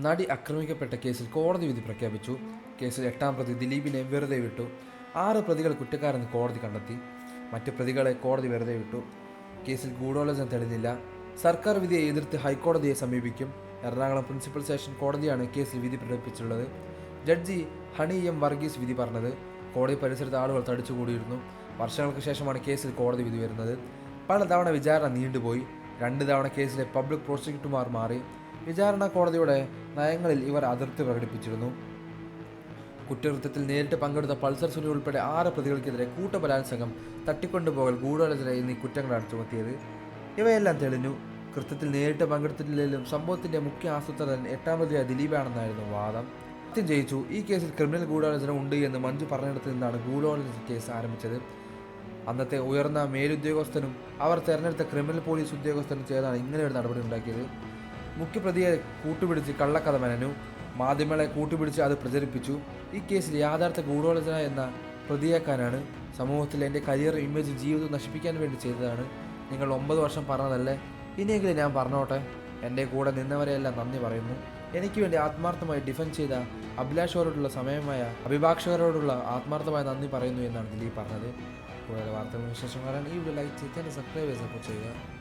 നടി ആക്രമിക്കപ്പെട്ട കേസിൽ കോടതി വിധി പ്രഖ്യാപിച്ചു. കേസിൽ 8ാം പ്രതി ദിലീപിനെ വെറുതെ വിട്ടു. 6 പ്രതികൾ കുറ്റക്കാരെന്ന് കോടതി കണ്ടെത്തി. മറ്റ് പ്രതികളെ കോടതി വെറുതെ വിട്ടു. കേസിൽ ഗൂഢാലോചന തെളിഞ്ഞില്ല. സർക്കാർ വിധിയെ എതിർത്ത് ഹൈക്കോടതിയെ സമീപിക്കും. എറണാകുളം പ്രിൻസിപ്പൽ സെഷൻ കോടതിയാണ് കേസിൽ വിധി പ്രഖ്യാപിച്ചിട്ടുള്ളത്. ജഡ്ജി ഹണി എം വർഗീസ് വിധി പറഞ്ഞത്. കോടതി പരിസരത്ത് ആളുകൾ തടിച്ചുകൂടിയിരുന്നു. വർഷങ്ങൾക്ക് ശേഷമാണ് കേസിൽ കോടതി വിധി വരുന്നത്. പലതവണ വിചാരണ നീണ്ടുപോയി. 2 തവണ കേസിലെ പബ്ലിക് പ്രോസിക്യൂട്ടർമാർ മാറി. വിചാരണ കോടതിയുടെ നയങ്ങളിൽ ഇവർ അതൃപ്തി പ്രകടിപ്പിച്ചിരുന്നു. കുറ്റകൃത്യത്തിൽ നേരിട്ട് പങ്കെടുത്ത പൾസർ സുനി ഉൾപ്പെടെ 6 പ്രതികൾക്കെതിരെ കൂട്ടബലാത്സംഗം, തട്ടിക്കൊണ്ടുപോകൽ, ഗൂഢാലോചന എന്നീ കുറ്റങ്ങളാണ് ചുമത്തിയത്. ഇവയെല്ലാം തെളിഞ്ഞു. കൃത്യത്തിൽ നേരിട്ട് പങ്കെടുത്തിട്ടില്ലെങ്കിലും സംഭവത്തിന്റെ മുഖ്യ ആസൂത്രകൻ 8ാം പ്രതിയായ ദിലീപാണെന്നായിരുന്നു വാദം. സത്യം ജയിച്ചു. ഈ കേസിൽ ക്രിമിനൽ ഗൂഢാലോചന ഉണ്ട് എന്ന് മഞ്ജു പറഞ്ഞിടത്ത് നിന്നാണ് ഗൂഢാലോചന കേസ് ആരംഭിച്ചത്. അന്നത്തെ ഉയർന്ന മേലുദ്യോഗസ്ഥനും അവർ തെരഞ്ഞെടുത്ത ക്രിമിനൽ പോലീസ് ഉദ്യോഗസ്ഥനും ചേർന്നാണ് ഇങ്ങനെയൊരു നടപടി ഉണ്ടാക്കിയത്. മുഖ്യപ്രതിയെ കൂട്ടുപിടിച്ച് കള്ളക്കഥ മെനഞ്ഞു. മാധ്യമങ്ങളെ കൂട്ടുപിടിച്ച് അത് പ്രചരിപ്പിച്ചു. ഈ കേസിൽ യാഥാർത്ഥ ഗൂഢാലോചന എന്ന പ്രതിയാക്കാനാണ്. സമൂഹത്തിൽ എൻ്റെ കരിയർ, ഇമേജ്, ജീവിതം നശിപ്പിക്കാൻ വേണ്ടി ചെയ്തതാണ്. നിങ്ങൾ 9 വർഷം പറഞ്ഞതല്ലേ, ഇനിയെങ്കിലും ഞാൻ പറഞ്ഞോട്ടെ. എൻ്റെ കൂടെ നിന്നവരെയെല്ലാം നന്ദി പറയുന്നു. എനിക്ക് വേണ്ടി ആത്മാർത്ഥമായി ഡിഫെൻഡ് ചെയ്ത അഭിലാഷോരോടുള്ള സമയമായ അഭിഭാഷകരോടുള്ള ആത്മാർത്ഥമായ നന്ദി പറയുന്നു എന്നാണ് ദിലീപ് പറഞ്ഞത്. കൂടുതൽ വാർത്തകളും വിശേഷങ്ങളും ഈ വീഡിയോ ലൈക്ക് ചെയ്ത് സബ്സ്ക്രൈബ് ചെയ്ത് സപ്പോർട്ട് ചെയ്യുക.